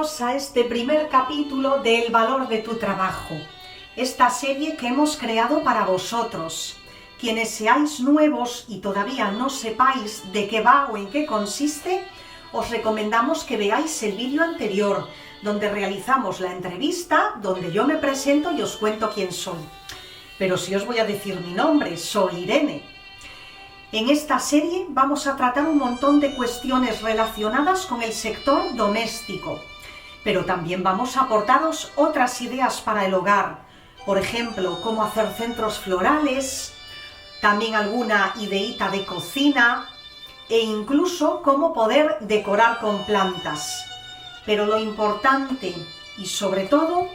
Bienvenidos a este primer capítulo de El valor de tu trabajo, esta serie que hemos creado para vosotros. Quienes seáis nuevos y todavía no sepáis de qué va o en qué consiste, os recomendamos que veáis el vídeo anterior, donde realizamos la entrevista, donde yo me presento y os cuento quién soy. Pero sí os voy a decir mi nombre, soy Irene. En esta serie vamos a tratar un montón de cuestiones relacionadas con el sector doméstico, pero también vamos a aportaros otras ideas para el hogar, por ejemplo, cómo hacer centros florales, también alguna ideita de cocina e incluso cómo poder decorar con plantas. Pero lo importante y sobre todo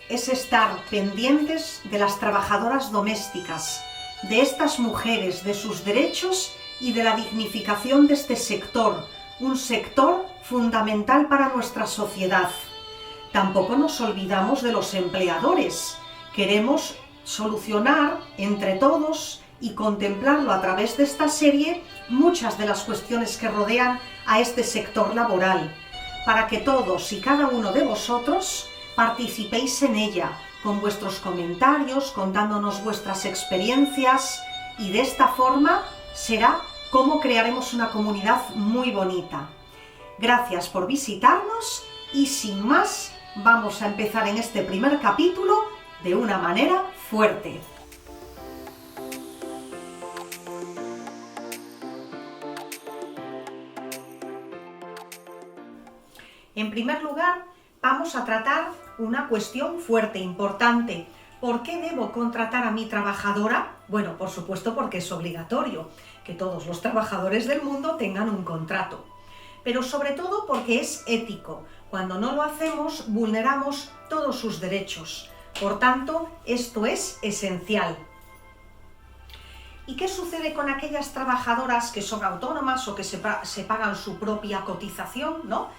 es estar pendientes de las trabajadoras domésticas, de estas mujeres, de sus derechos y de la dignificación de este sector, un sector fundamental para nuestra sociedad. Tampoco nos olvidamos de los empleadores. Queremos solucionar entre todos y contemplarlo a través de esta serie muchas de las cuestiones que rodean a este sector laboral, para que todos y cada uno de vosotros participéis en ella, con vuestros comentarios, contándonos vuestras experiencias, y de esta forma será como crearemos una comunidad muy bonita. Gracias por visitarnos y sin más vamos a empezar en este primer capítulo de una manera fuerte. En primer lugar, vamos a tratar una cuestión fuerte, importante. ¿Por qué debo contratar a mi trabajadora? Bueno, por supuesto porque es obligatorio que todos los trabajadores del mundo tengan un contrato. Pero sobre todo porque es ético. Cuando no lo hacemos, vulneramos todos sus derechos. Por tanto, esto es esencial. ¿Y qué sucede con aquellas trabajadoras que son autónomas o que se pagan su propia cotización, ¿no?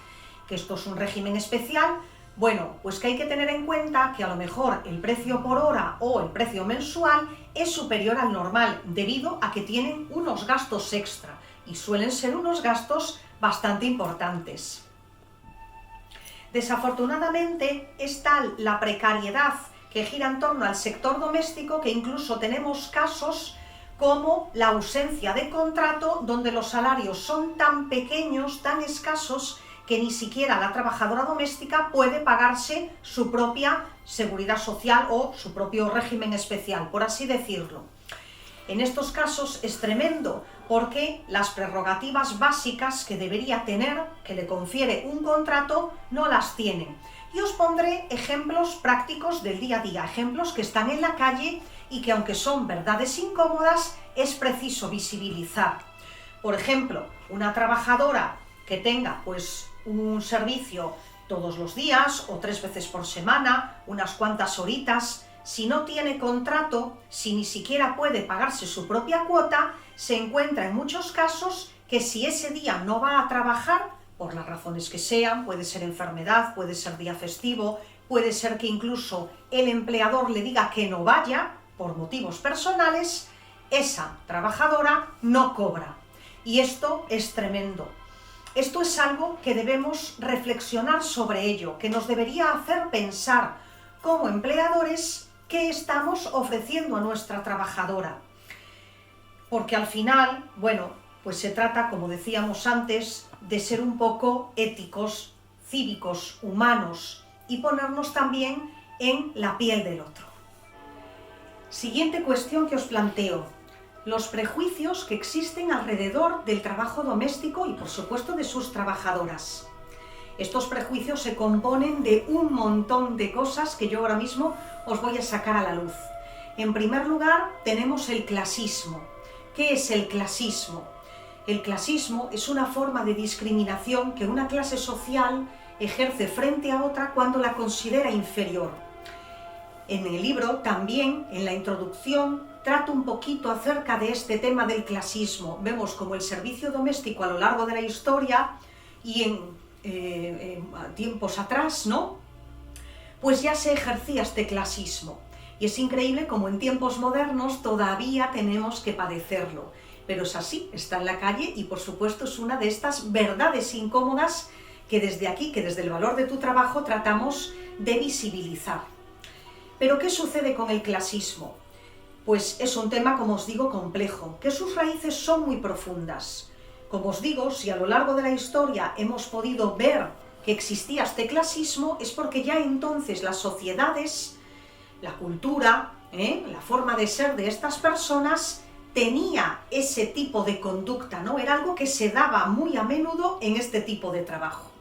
Que esto es un régimen especial? Bueno, pues que hay que tener en cuenta que a lo mejor el precio por hora o el precio mensual es superior al normal debido a que tienen unos gastos extra y suelen ser unos gastos bastante importantes. Desafortunadamente es tal la precariedad que gira en torno al sector doméstico que incluso tenemos casos como la ausencia de contrato, donde los salarios son tan pequeños, tan escasos, que ni siquiera la trabajadora doméstica puede pagarse su propia seguridad social o su propio régimen especial, por así decirlo. En estos casos es tremendo, porque las prerrogativas básicas que debería tener, que le confiere un contrato, no las tienen. Y os pondré ejemplos prácticos del día a día, ejemplos que están en la calle y que, aunque son verdades incómodas, es preciso visibilizar. Por ejemplo, una trabajadora que tenga un servicio todos los días o 3 veces por semana, unas cuantas horitas, si no tiene contrato, si ni siquiera puede pagarse su propia cuota, se encuentra en muchos casos que si ese día no va a trabajar, por las razones que sean, puede ser enfermedad, puede ser día festivo, puede ser que incluso el empleador le diga que no vaya por motivos personales, esa trabajadora no cobra. Y esto es tremendo. Esto es algo que debemos reflexionar sobre ello, que nos debería hacer pensar como empleadores qué estamos ofreciendo a nuestra trabajadora. Porque al final, bueno, pues se trata, como decíamos antes, de ser un poco éticos, cívicos, humanos y ponernos también en la piel del otro. Siguiente cuestión que os planteo. Los prejuicios que existen alrededor del trabajo doméstico y, por supuesto, de sus trabajadoras. Estos prejuicios se componen de un montón de cosas que yo ahora mismo os voy a sacar a la luz. En primer lugar, tenemos el clasismo. ¿Qué es el clasismo? El clasismo es una forma de discriminación que una clase social ejerce frente a otra cuando la considera inferior. En el libro también, en la introducción, trato un poquito acerca de este tema del clasismo. Vemos como el servicio doméstico a lo largo de la historia y en tiempos atrás, ¿no? Pues ya se ejercía este clasismo. Y es increíble como en tiempos modernos todavía tenemos que padecerlo. Pero es así, está en la calle y por supuesto es una de estas verdades incómodas que desde aquí, que desde el valor de tu trabajo, tratamos de visibilizar. Pero ¿qué sucede con el clasismo? Pues es un tema, como os digo, complejo, que sus raíces son muy profundas. Como os digo, si a lo largo de la historia hemos podido ver que existía este clasismo, es porque ya entonces las sociedades, la cultura, la forma de ser de estas personas tenía ese tipo de conducta, ¿no? Era algo que se daba muy a menudo en este tipo de trabajo.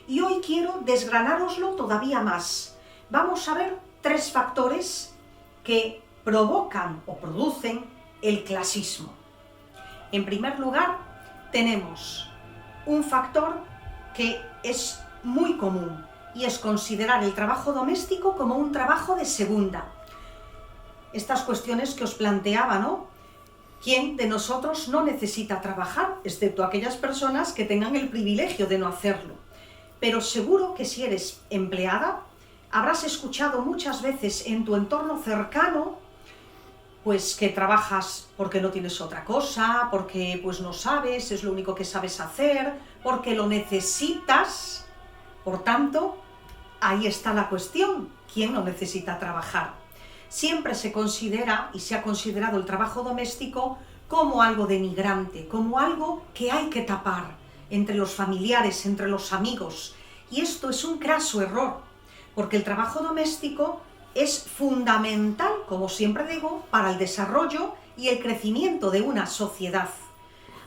Y hoy quiero desgranároslo todavía más. Vamos a ver 3 factores que provocan o producen el clasismo. En primer lugar, tenemos un factor que es muy común y es considerar el trabajo doméstico como un trabajo de segunda. Estas cuestiones que os planteaba, ¿no? ¿Quién de nosotros no necesita trabajar, excepto aquellas personas que tengan el privilegio de no hacerlo? Pero seguro que si eres empleada, habrás escuchado muchas veces en tu entorno cercano pues que trabajas porque no tienes otra cosa, porque pues no sabes, es lo único que sabes hacer, porque lo necesitas. Por tanto, ahí está la cuestión, ¿quién no necesita trabajar? Siempre se considera y se ha considerado el trabajo doméstico como algo denigrante, como algo que hay que tapar entre los familiares, entre los amigos. Y esto es un craso error, porque el trabajo doméstico es fundamental, como siempre digo, para el desarrollo y el crecimiento de una sociedad.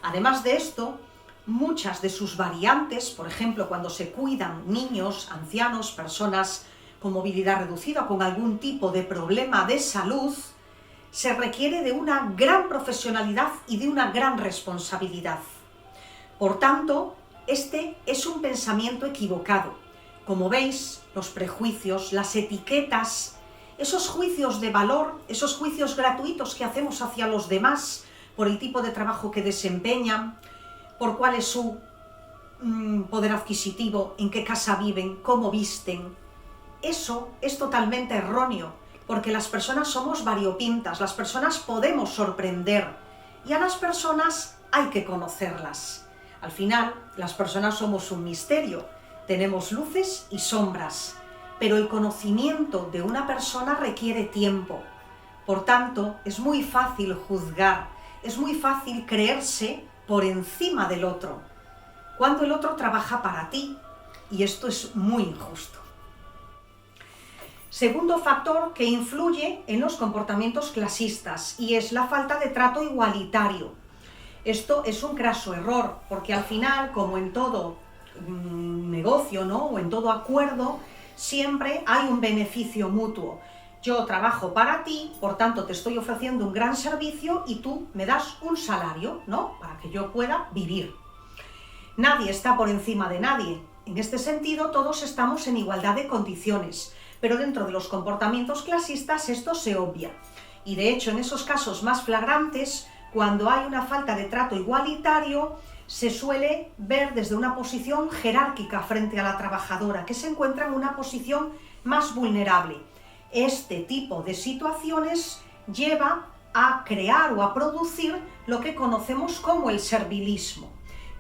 Además de esto, muchas de sus variantes, por ejemplo, cuando se cuidan niños, ancianos, personas con movilidad reducida o con algún tipo de problema de salud, se requiere de una gran profesionalidad y de una gran responsabilidad. Por tanto, este es un pensamiento equivocado. Como veis, los prejuicios, las etiquetas, esos juicios de valor, esos juicios gratuitos que hacemos hacia los demás por el tipo de trabajo que desempeñan, por cuál es su poder adquisitivo, en qué casa viven, cómo visten. Eso es totalmente erróneo, porque las personas somos variopintas, las personas podemos sorprender y a las personas hay que conocerlas. Al final, las personas somos un misterio, tenemos luces y sombras, pero el conocimiento de una persona requiere tiempo. Por tanto, es muy fácil juzgar, es muy fácil creerse por encima del otro, cuando el otro trabaja para ti, y esto es muy injusto. Segundo factor que influye en los comportamientos clasistas, y es la falta de trato igualitario. Esto es un craso error, porque al final, como en todo negocio, ¿no?, o en todo acuerdo, siempre hay un beneficio mutuo. Yo trabajo para ti, por tanto te estoy ofreciendo un gran servicio y tú me das un salario, ¿no?, para que yo pueda vivir. Nadie está por encima de nadie. En este sentido, todos estamos en igualdad de condiciones, pero dentro de los comportamientos clasistas esto se obvia. Y de hecho, en esos casos más flagrantes, cuando hay una falta de trato igualitario, se suele ver desde una posición jerárquica frente a la trabajadora, que se encuentra en una posición más vulnerable. Este tipo de situaciones lleva a crear o a producir lo que conocemos como el servilismo.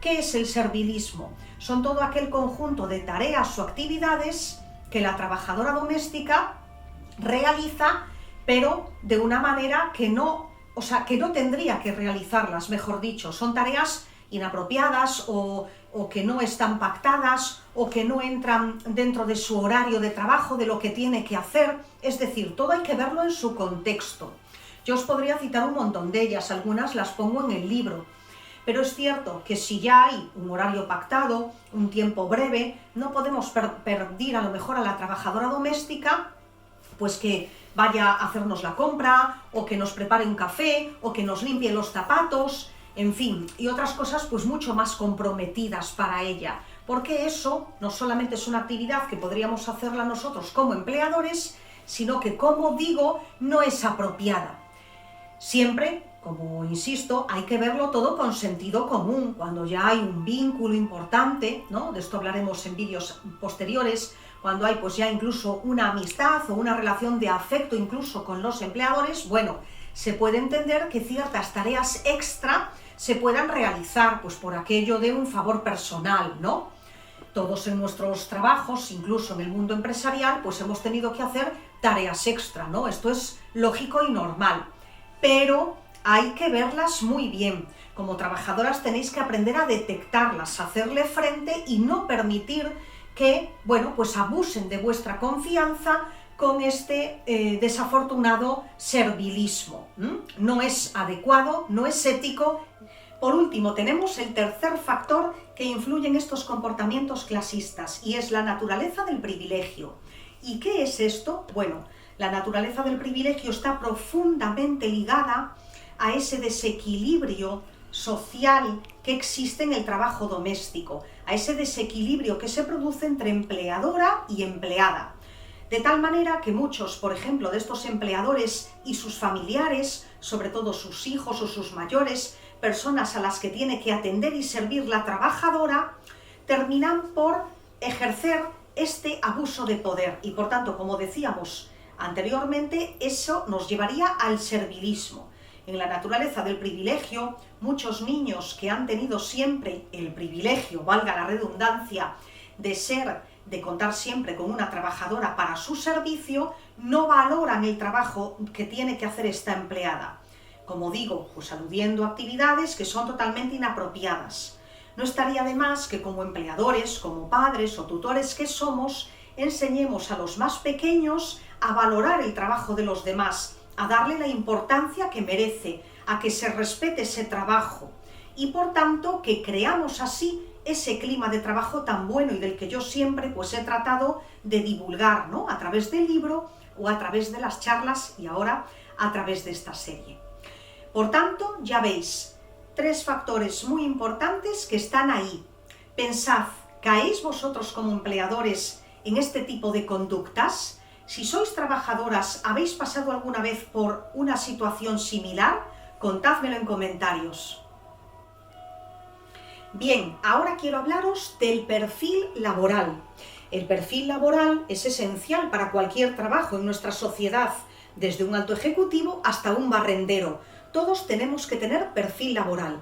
¿Qué es el servilismo? Son todo aquel conjunto de tareas o actividades que la trabajadora doméstica realiza, pero de una manera que no tendría que realizarlas, mejor dicho. Son tareas inapropiadas o que no están pactadas o que no entran dentro de su horario de trabajo, de lo que tiene que hacer. Es decir, todo hay que verlo en su contexto. Yo os podría citar un montón de ellas, algunas las pongo en el libro. Pero es cierto que si ya hay un horario pactado, un tiempo breve, no podemos pedir a lo mejor a la trabajadora doméstica pues que vaya a hacernos la compra, o que nos prepare un café, o que nos limpie los zapatos, en fin, y otras cosas pues mucho más comprometidas para ella, porque eso no solamente es una actividad que podríamos hacerla nosotros como empleadores, sino que, como digo, no es apropiada. Siempre, como insisto, hay que verlo todo con sentido común, cuando ya hay un vínculo importante, ¿no? De esto hablaremos en vídeos posteriores, cuando hay pues ya incluso una amistad o una relación de afecto incluso con los empleadores, bueno, se puede entender que ciertas tareas extra se puedan realizar pues por aquello de un favor personal, ¿no? Todos en nuestros trabajos, incluso en el mundo empresarial, pues hemos tenido que hacer tareas extra, ¿no? Esto es lógico y normal, pero hay que verlas muy bien. Como trabajadoras tenéis que aprender a detectarlas, hacerle frente y no permitir que, bueno, pues abusen de vuestra confianza con este desafortunado servilismo. No es adecuado, no es ético. Por último, tenemos el tercer factor que influye en estos comportamientos clasistas y es la naturaleza del privilegio. ¿Y qué es esto? Bueno, la naturaleza del privilegio está profundamente ligada a ese desequilibrio social que existe en el trabajo doméstico, a ese desequilibrio que se produce entre empleadora y empleada. De tal manera que muchos, por ejemplo, de estos empleadores y sus familiares, sobre todo sus hijos o sus mayores, personas a las que tiene que atender y servir la trabajadora, terminan por ejercer este abuso de poder y, por tanto, como decíamos anteriormente, eso nos llevaría al servilismo. En la naturaleza del privilegio, muchos niños que han tenido siempre el privilegio, valga la redundancia, de contar siempre con una trabajadora para su servicio, no valoran el trabajo que tiene que hacer esta empleada. Como digo, pues aludiendo a actividades que son totalmente inapropiadas. No estaría de más que como empleadores, como padres o tutores que somos, enseñemos a los más pequeños a valorar el trabajo de los demás, a darle la importancia que merece, a que se respete ese trabajo y por tanto que creamos así ese clima de trabajo tan bueno y del que yo siempre pues he tratado de divulgar, ¿no? A través del libro o a través de las charlas y ahora a través de esta serie. Por tanto, ya veis, 3 factores muy importantes que están ahí. Pensad, ¿caéis vosotros como empleadores en este tipo de conductas? Si sois trabajadoras, ¿habéis pasado alguna vez por una situación similar? Contádmelo en comentarios. Bien, ahora quiero hablaros del perfil laboral. El perfil laboral es esencial para cualquier trabajo en nuestra sociedad, desde un alto ejecutivo hasta un barrendero. Todos tenemos que tener perfil laboral.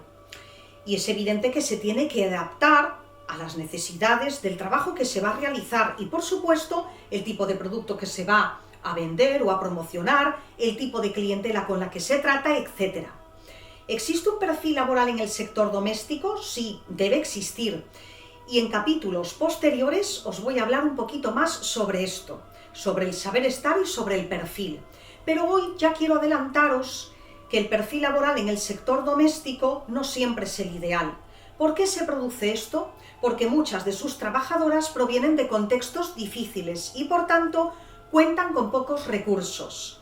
Y es evidente que se tiene que adaptar a las necesidades del trabajo que se va a realizar y, por supuesto, el tipo de producto que se va a vender o a promocionar, el tipo de clientela con la que se trata, etc. ¿Existe un perfil laboral en el sector doméstico? Sí, debe existir. Y en capítulos posteriores os voy a hablar un poquito más sobre esto, sobre el saber estar y sobre el perfil. Pero hoy ya quiero adelantaros que el perfil laboral en el sector doméstico no siempre es el ideal. ¿Por qué se produce esto? Porque muchas de sus trabajadoras provienen de contextos difíciles y, por tanto, cuentan con pocos recursos.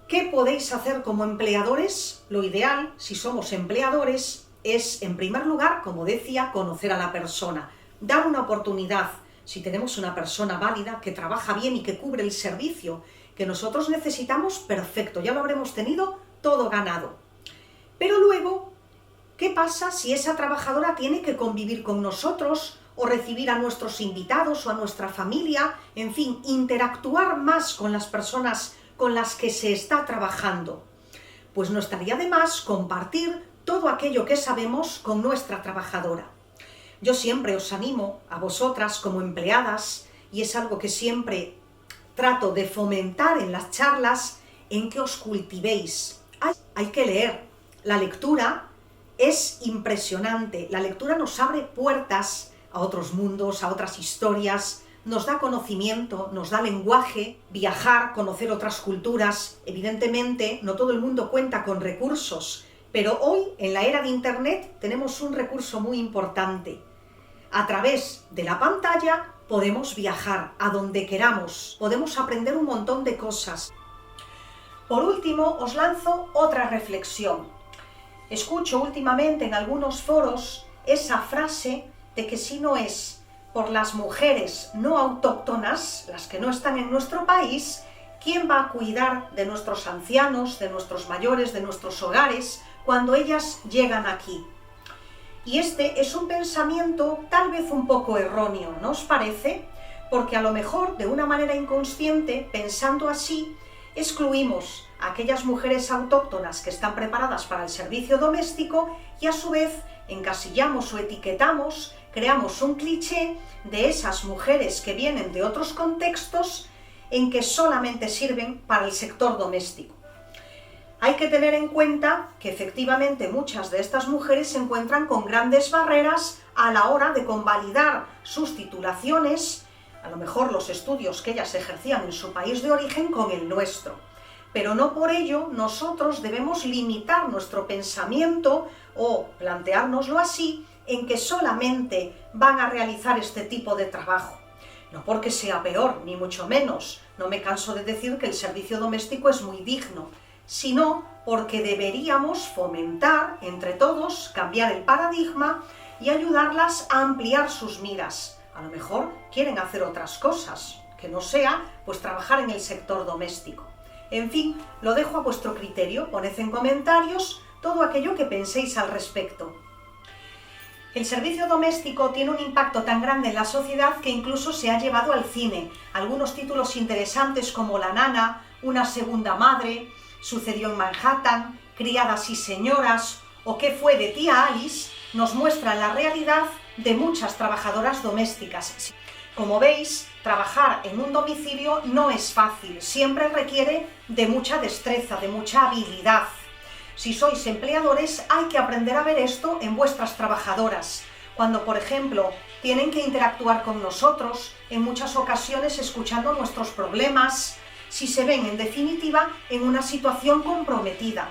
¿Qué podéis hacer como empleadores? Lo ideal, si somos empleadores, es, en primer lugar, como decía, conocer a la persona, dar una oportunidad. Si tenemos una persona válida, que trabaja bien y que cubre el servicio que nosotros necesitamos, perfecto, ya lo habremos tenido todo ganado. Pero luego, ¿qué pasa si esa trabajadora tiene que convivir con nosotros o recibir a nuestros invitados o a nuestra familia? En fin, interactuar más con las personas con las que se está trabajando. Pues no estaría de más compartir todo aquello que sabemos con nuestra trabajadora. Yo siempre os animo a vosotras como empleadas, y es algo que siempre trato de fomentar en las charlas, en que os cultivéis. Hay que leer. La lectura es impresionante. La lectura nos abre puertas a otros mundos, a otras historias, nos da conocimiento, nos da lenguaje, viajar, conocer otras culturas. Evidentemente, no todo el mundo cuenta con recursos, pero hoy, en la era de Internet, tenemos un recurso muy importante. A través de la pantalla podemos viajar a donde queramos, podemos aprender un montón de cosas. Por último, os lanzo otra reflexión. Escucho últimamente en algunos foros esa frase de que si no es por las mujeres no autóctonas, las que no están en nuestro país, ¿quién va a cuidar de nuestros ancianos, de nuestros mayores, de nuestros hogares, cuando ellas llegan aquí? Y este es un pensamiento tal vez un poco erróneo, ¿no os parece? Porque a lo mejor, de una manera inconsciente, pensando así, excluimos a aquellas mujeres autóctonas que están preparadas para el servicio doméstico y a su vez encasillamos o etiquetamos creamos un cliché de esas mujeres que vienen de otros contextos en que solamente sirven para el sector doméstico. Hay que tener en cuenta que efectivamente muchas de estas mujeres se encuentran con grandes barreras a la hora de convalidar sus titulaciones, a lo mejor los estudios que ellas ejercían en su país de origen con el nuestro. Pero no por ello nosotros debemos limitar nuestro pensamiento o planteárnoslo así en que solamente van a realizar este tipo de trabajo. No porque sea peor, ni mucho menos, no me canso de decir que el servicio doméstico es muy digno, sino porque deberíamos fomentar entre todos, cambiar el paradigma y ayudarlas a ampliar sus miras. A lo mejor quieren hacer otras cosas, que no sea pues trabajar en el sector doméstico. En fin, lo dejo a vuestro criterio, poned en comentarios todo aquello que penséis al respecto. El servicio doméstico tiene un impacto tan grande en la sociedad que incluso se ha llevado al cine. Algunos títulos interesantes como La nana, Una segunda madre, Sucedió en Manhattan, Criadas y señoras o ¿Qué fue de tía Alice? Nos muestran la realidad de muchas trabajadoras domésticas. Como veis, trabajar en un domicilio no es fácil, siempre requiere de mucha destreza, de mucha habilidad. Si sois empleadores, hay que aprender a ver esto en vuestras trabajadoras. Cuando, por ejemplo, tienen que interactuar con nosotros, en muchas ocasiones escuchando nuestros problemas, si se ven, en definitiva, en una situación comprometida.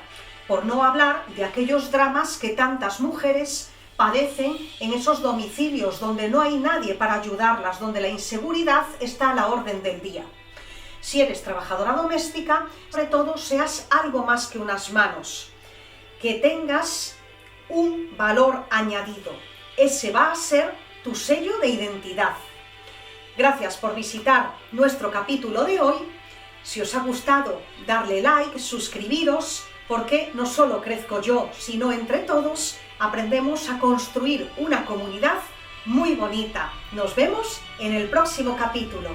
Por no hablar de aquellos dramas que tantas mujeres padecen en esos domicilios donde no hay nadie para ayudarlas, donde la inseguridad está a la orden del día. Si eres trabajadora doméstica, sobre todo seas algo más que unas manos, que tengas un valor añadido. Ese va a ser tu sello de identidad. Gracias por visitar nuestro capítulo de hoy. Si os ha gustado, darle like, suscribiros, porque no solo crezco yo, sino entre todos aprendemos a construir una comunidad muy bonita. Nos vemos en el próximo capítulo.